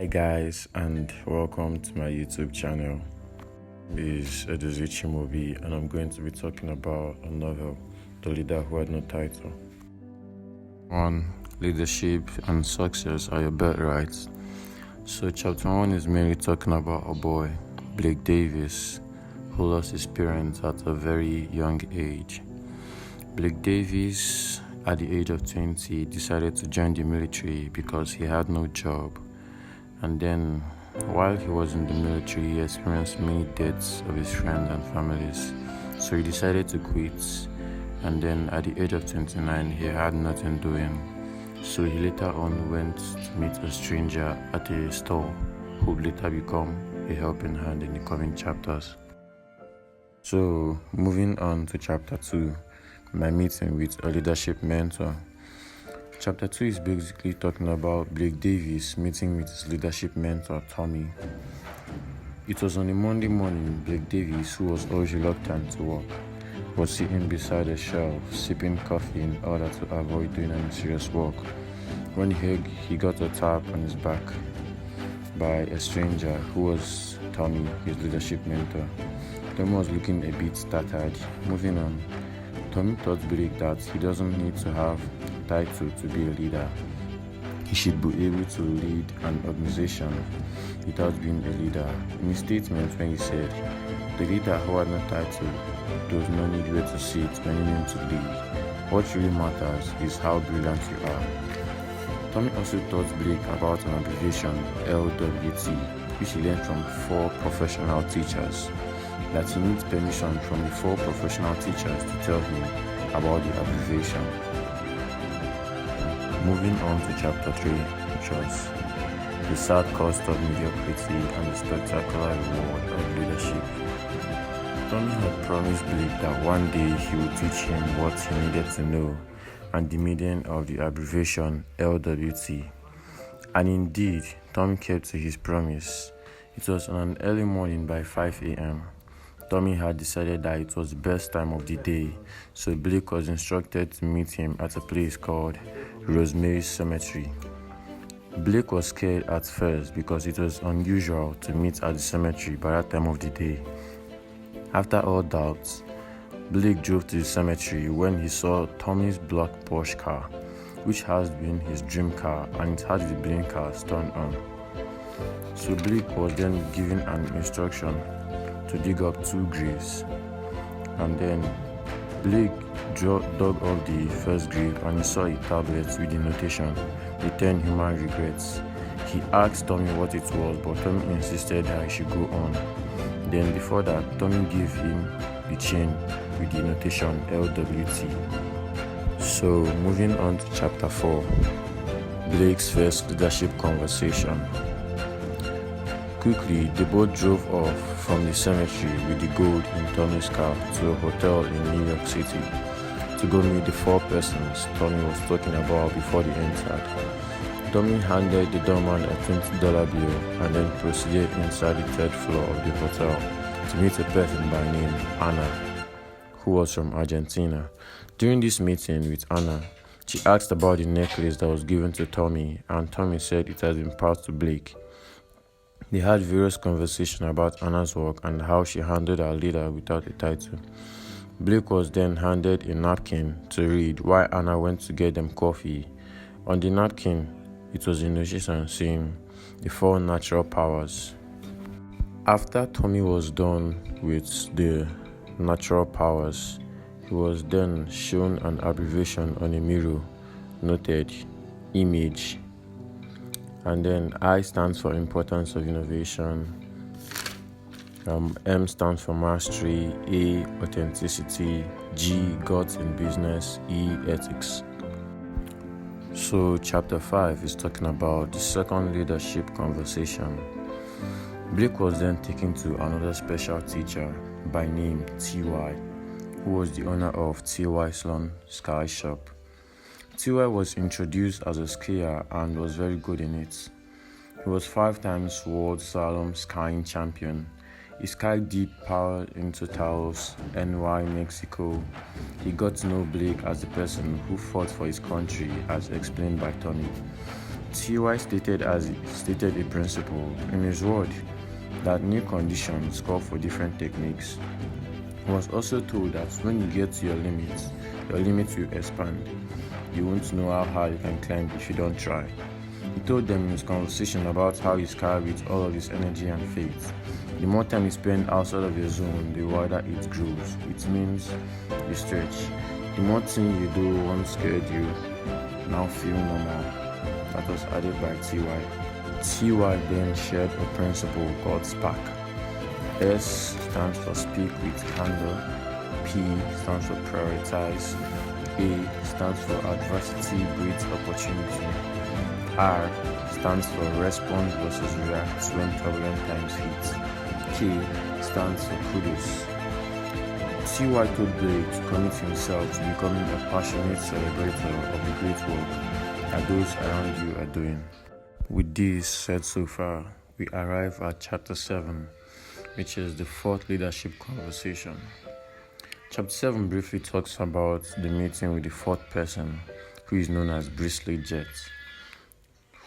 Hey guys, and welcome to my YouTube channel. This is Edozie Chimobi, and I'm going to be talking about a novel, The Leader Who Had No Title. 1. Leadership and success are your birthrights. So chapter 1 is mainly talking about a boy, Blake Davis, who lost his parents at a very young age. Blake Davis, at the age of 20, decided to join the military because he had no job. And then, while he was in the military, he experienced many deaths of his friends and families. So he decided to quit. And then, at the age of 29, he had nothing doing. So he later on went to meet a stranger at a store who would later become a helping hand in the coming chapters. So, moving on to chapter 2, my meeting with a leadership mentor. Chapter 2 is basically talking about Blake Davis meeting with his leadership mentor, Tommy. It was on a Monday morning. Blake Davis, who was always reluctant to work, was sitting beside a shelf, sipping coffee in order to avoid doing any serious work, when he got a tap on his back by a stranger who was Tommy, his leadership mentor. Tommy was looking a bit startled. Moving on, Tommy told Blake that he doesn't need to have title to be a leader. He should be able to lead an organization without being a leader. In his statement, when he said, "The leader who had no title does not need where to sit when you need to lead. What really matters is how brilliant you are." Tommy also taught Blake about an abbreviation, LWT, which he learned from 4 professional teachers, that he needs permission from the 4 professional teachers to tell him about the abbreviation. Moving on to chapter 3, which was the sad cost of mediocrity and the spectacular reward of leadership. Tommy had promised Blake that one day he would teach him what he needed to know and the meaning of the abbreviation LWT. And indeed, Tommy kept to his promise. It was on an early morning by 5 a.m. Tommy had decided that it was the best time of the day, so Blake was instructed to meet him at a place called Rosemary's Cemetery. Blake was scared at first because it was unusual to meet at the cemetery by that time of the day. After all doubts, Blake drove to the cemetery when he saw Tommy's black Porsche car, which has been his dream car, and it had the blinkers turned on. So Blake was then given an instruction to dig up 2 graves, and then Blake dug up the first grave and he saw a tablet with the notation, "Return human regrets." He asked Tommy what it was, but Tommy insisted that he should go on. Then before that, Tommy gave him the chain with the notation LWT. So moving on to chapter 4, Blake's first leadership conversation. Quickly, they both drove off from the cemetery with the gold in Tommy's car to a hotel in New York City to go meet the 4 persons Tommy was talking about before they entered. Tommy handed the doorman a $20 bill and then proceeded inside the 3rd floor of the hotel to meet a person by name Anna, who was from Argentina. During this meeting with Anna, she asked about the necklace that was given to Tommy, and Tommy said it had been passed to Blake. They had various conversations about Anna's work and how she handled her leader without a title. Blake was then handed a napkin to read while Anna went to get them coffee. On the napkin, it was a notation saying the 4 natural powers. After Tommy was done with the natural powers, he was then shown an abbreviation on a mirror, noted image. And then I stands for importance of innovation, M stands for mastery, A, authenticity, G, guts in business, E, ethics. So chapter 5 is talking about the second leadership conversation. Blake was then taken to another special teacher by name T.Y., who was the owner of T.Y. Sloan Sky Shop. T.Y. was introduced as a skier and was very good in it. He was 5 times world slalom skiing champion. He skied deep power into Taos, NY, Mexico. He got to know Blake as the person who fought for his country, as explained by Tommy. T.Y. stated a principle in his word that new conditions call for different techniques. He was also told that when you get to your limits will expand. You won't know how high you can climb if you don't try. He told them in his conversation about how he's carried all of his energy and faith. The more time you spend outside of your zone, the wider it grows. It means you stretch. The more things you do once scared you now feel normal. That was added by T.Y. T.Y. then shared a principle called SPARK. S stands for speak with candor. P stands for prioritize. A stands for adversity breeds opportunity. R stands for respond versus react when problem times hit. K stands for kudos. T.Y. told Blake to commit himself to becoming a passionate celebrator of the great work that those around you are doing. With this said so far, we arrive at chapter 7, which is the fourth leadership conversation. Chapter 7 briefly talks about the meeting with the fourth person, who is known as Bristly Jet,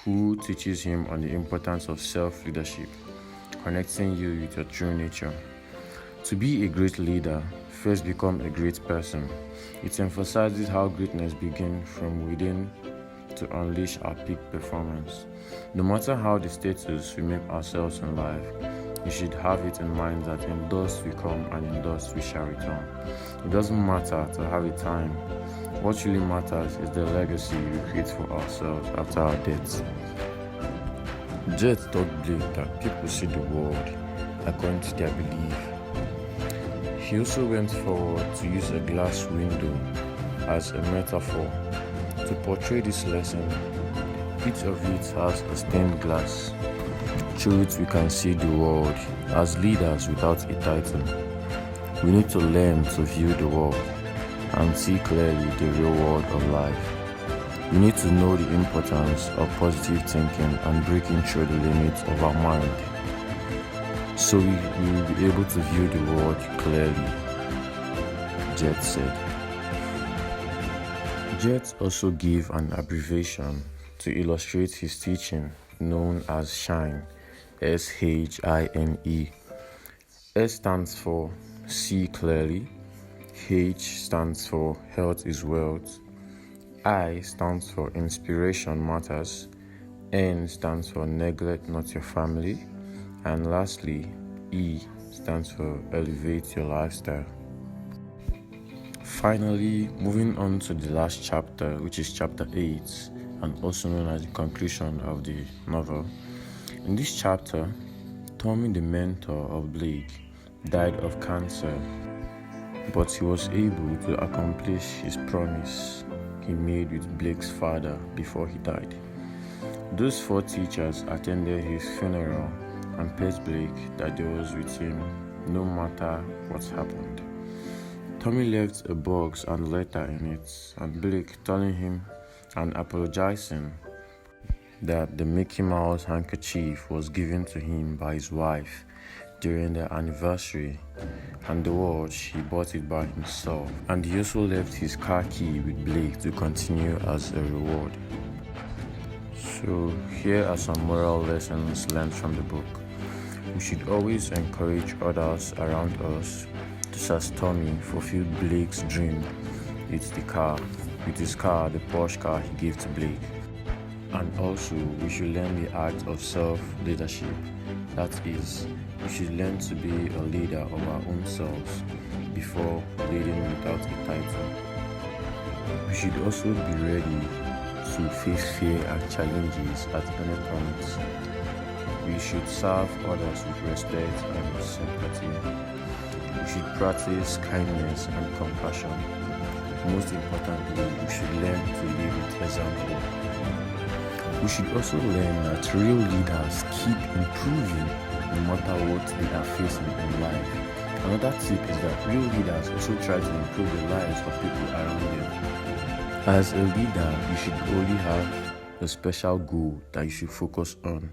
who teaches him on the importance of self-leadership, connecting you with your true nature. To be a great leader, first become a great person. It emphasizes how greatness begins from within to unleash our peak performance. No matter how the status we make ourselves in life, you should have it in mind that in dust we come and in dust we shall return. It doesn't matter to have a time. What really matters is the legacy we create for ourselves after our deaths. Jet told Blake that people see the world according to their belief. He also went forward to use a glass window as a metaphor to portray this lesson. Each of it has a stained glass. Through it we can see the world. As leaders without a title, we need to learn to view the world and see clearly the real world of life. We need to know the importance of positive thinking and breaking through the limits of our mind, so we will be able to view the world clearly, Jet said. Jet also gave an abbreviation to illustrate his teaching known as SHINE, S-H-I-N-E. S stands for see clearly, H stands for health is wealth, I stands for inspiration matters, N stands for neglect not your family, and lastly, E stands for elevate your lifestyle. Finally, moving on to the last chapter, which is chapter 8, and also known as the conclusion of the novel. In this chapter, Tommy, the mentor of Blake, died of cancer, but he was able to accomplish his promise he made with Blake's father before he died. Those 4 teachers attended his funeral and pledged Blake that they was with him no matter what happened. Tommy left a box and a letter in it, and Blake telling him and apologizing that the Mickey Mouse handkerchief was given to him by his wife during their anniversary, and the watch he bought it by himself, and he also left his car key with Blake to continue as a reward. So here are some moral lessons learned from the book. We should always encourage others around us, just as Tommy fulfilled Blake's dream with his car, the Porsche car he gave to Blake. And also, we should learn the art of self-leadership. That is, we should learn to be a leader of our own selves before leading without a title. We should also be ready to face fear and challenges at any point. We should serve others with respect and sympathy. We should practice kindness and compassion. Most importantly, we should learn to live with example. We should also learn that real leaders keep improving no matter what they are facing in life. Another tip is that real leaders also try to improve the lives of people around them. As a leader, you should only have a special goal that you should focus on.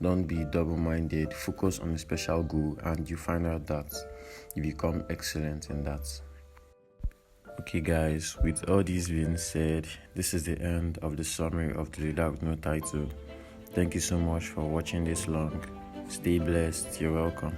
Don't be double-minded. Focus on a special goal and you find out that you become excellent in that. Okay, guys, with all this being said, this is the end of the summary of The Leader with No Title. Thank you so much for watching this long. Stay blessed. You're welcome.